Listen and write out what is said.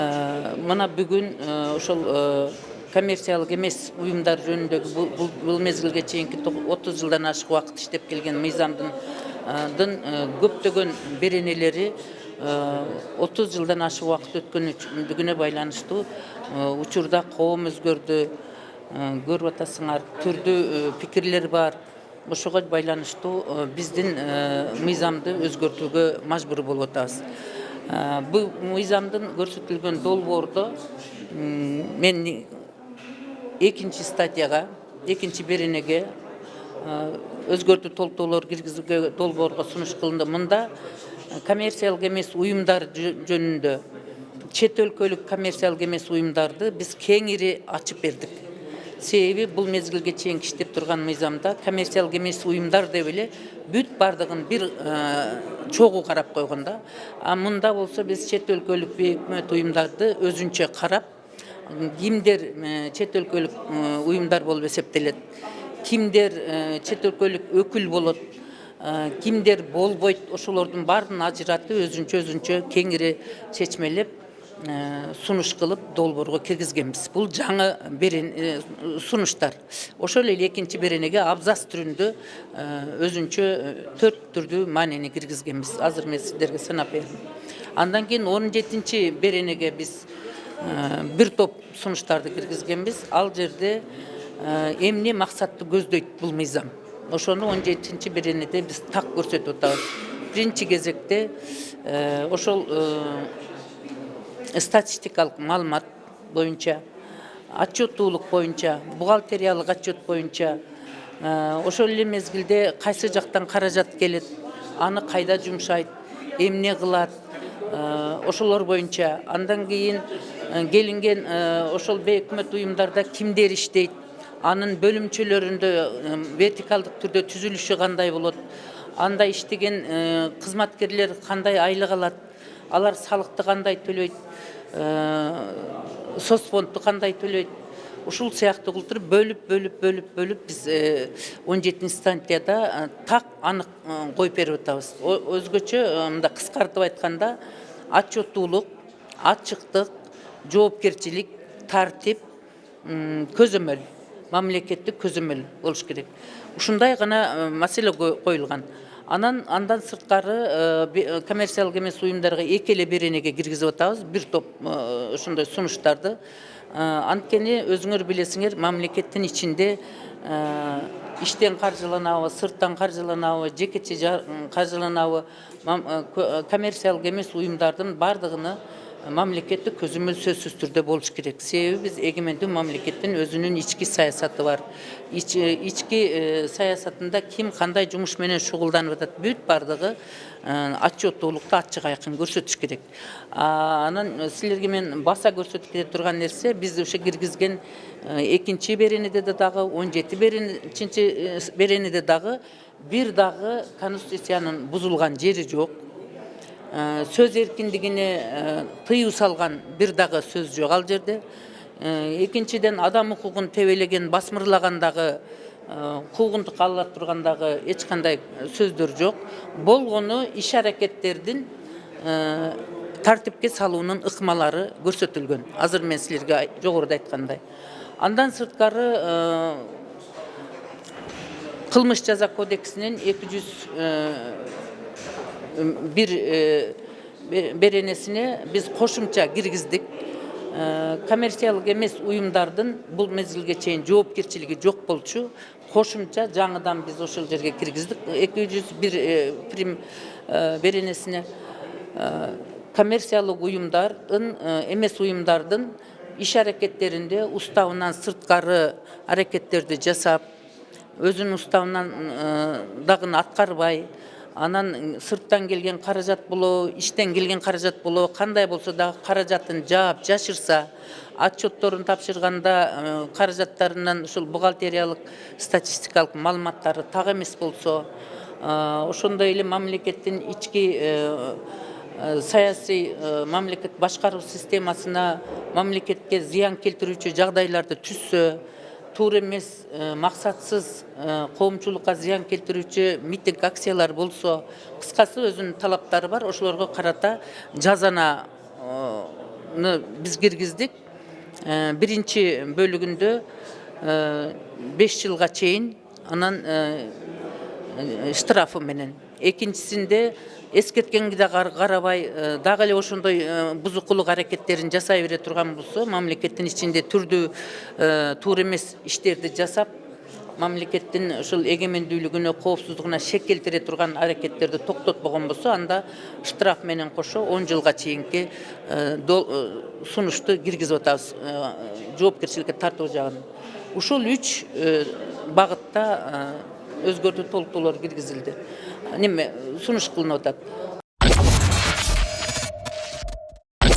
Мына бүгүн ошол коммерциялык эмес уюмдар жөнүндөгү бул мезгилге чейинки 30 жылдан ашык убакыт иштеп келген мыйзамдын көптөгөн беренелери 30 жылдан ашык убакыт өткөнүгүнө байланыштуу учурда коом өзгөрдү, көрүп атасыңар, түрдүү пикирлер бар. Ошого байланыштуу биздин мыйзамды өзгөртүүгө мажбур болуп атабыз. Бул мыйзамдын көрсөтүлгөн долбоордо мен экинчи статьяга, экинчи беренеге өзгөртүү толуктоолор киргизүүгө долбоорго сунуш кылынды. Мында коммерциялык эмес уюмдар жөнүндө чет өлкөлүк коммерциялык эмес уюмдарды биз кеңири ачып бердик. Себеби бул мезгилге чейин иштеп турган мыйзамда коммерциялык эмес уюмдар деп эле бүт бардыгын бир чогуу карап койгон да. А мында болсо биз чет өлкөлүк бейөкмөт уюмдарды өзүнчө карап, кимдер чет өлкөлүк уюмдар болуп эсептелет, кимдер чет өлкөлүк өкүл болот, кимдер болбойт, ошолордун баарын ажыратып өзүнчө кеңири чечмелеп сунуш кылып долбоорго киргизгенбиз. Бул жаңы сунуштар. Ошол эле экинчи беренеге абзац түрүндө өзүнчө 4 түрдүү маанини киргизгенбиз. Азыр мен сиздерге санап бердим. Андан кийин 17-чи беренеге биз бир топ сунуштарды киргизгенбиз. Ал жерде эмне максатты көздөйт бул мыйзам. Ошону 17-чи беренеде биз так көрсөтүп атабыз. Биринчи кезекте ошол статистикалык маалымат боюнча, отчеттуулук боюнча, бухгалтериялык отчет боюнча, ошол эле мезгилде кайсы жактан каражат келет, аны кайда жумшайт, эмне кылат, ошолор боюнча. Андан кийин келинген ошол бейөкмөт уюмдарда кимдер иштейт, анын бөлүмчөлөрүндө вертикалдык түрдө түзүлүшү кандай болот, анда иштеген кызматкерлер кандай айлык алат, алар салыкты кандай төлөйт, соцфондду кандай төлөйт. Ушул сыяктуу кылтыр бөлүп биз 17 статьяда так анык коюп берип атабыз. Өзгөчө мында кыскартып айтканда отчеттуулук, ачыктык, жоопкерчилик, тартип, көзөмөл, мамлекеттик көзөмөл болуш керек. Ушундай гана маселе коюлган. Андан сырткары коммерциялык эмес уюмдарга эки эле беренеге киргизип атабыз, бир топ ошондой сунуштарды. Анткени өзүңөр билесиңер, мамлекеттин ичинде иштен каржыланабы, сырттан каржыланабы, жекече каржыланабы, коммерциялык эмес уюмдардын бардыгыны мамлекеттик көзөмөл сөзсүз түрдө болуш керек. Себеби биз эгемендүү мамлекеттин өзүнүн ички саясаты бар. Ички саясатында ким кандай жумуш менен шугулданып атат, бүт бардыгы отчеттуулукту ачык айкын көрсөтүш керек. Анан силерге мен баса көрсөтүп кете турган нерсе, биз ошо киргизген экинчи беренеде дагы, 17 беренеде дагы бир дагы конституциянын бузулган жери жок. Сөз эркиндигине тыюу салган бир дагы сөз жок ал жерде. Экинчиден, адам укугун тебелеген, басмырлагандагы, куугунтукка ала тургандагы эч кандай сөздөр жок. Болгону иш аракеттердин тартипке салуунун ыкмалары көрсөтүлгөн. Азыр мен силерге жогоруда айткандай. Андан сырткары кылмыш жаза кодексинин 201 беренесине биз кошумча киргиздик. Коммерциялык эмес уюмдардын бул мезгилге чейин жоопкерчилиги жок болчу. Кошумча жаңыдан биз ошол жерге киргиздик. 201 прим беренесине коммерциялык уюмдардын, эмес уюмдардын иш аракеттеринде уставынан сырткары аракеттерди жасап, өзүнүн уставынан дагы аткарбай, анан сырттан келген каражат болобу, иштен келген каражат болобу, кандай болсо дагы каражатын жаап жашырса, отчетторун тапшырганда каражаттарынан ушул бухгалтериялык статистикалык маалыматтары так эмес болсо, ошондой эле мамлекеттин ички саясий мамлекет башкаруу системасына мамлекетке зыян келтирүүчү жагдайларды түзсө, туура эмес, максатсыз коомчулукка зыян келтирүүчү митинг акциялар болсо, кыскасы өзүнүн талаптары бар. Ошолорго карата жазана biz girgizdik. Birinci bölügünde 5 yılga çeyin anan штрафы менен. Экинчисинде эскерткенге да карабай, дагы эле ошондой бузукулук аракеттерин жасай бере турган болсо, мамлекеттин ичинде түрдүү туура эмес иштерди жасап, мамлекеттин ушул эгемендүүлүгүнө, коопсуздугуна шек келтире турган аракеттерди токтотпогон болсо, анда штраф менен кошо 10 жылга чейинки сунушту киргизип атабыз, жоопкерчиликке тартуу жагын. Ушул 3 багытта өзгөртүү толуктоолор киргизилди. Неме сунуш кылынып атат.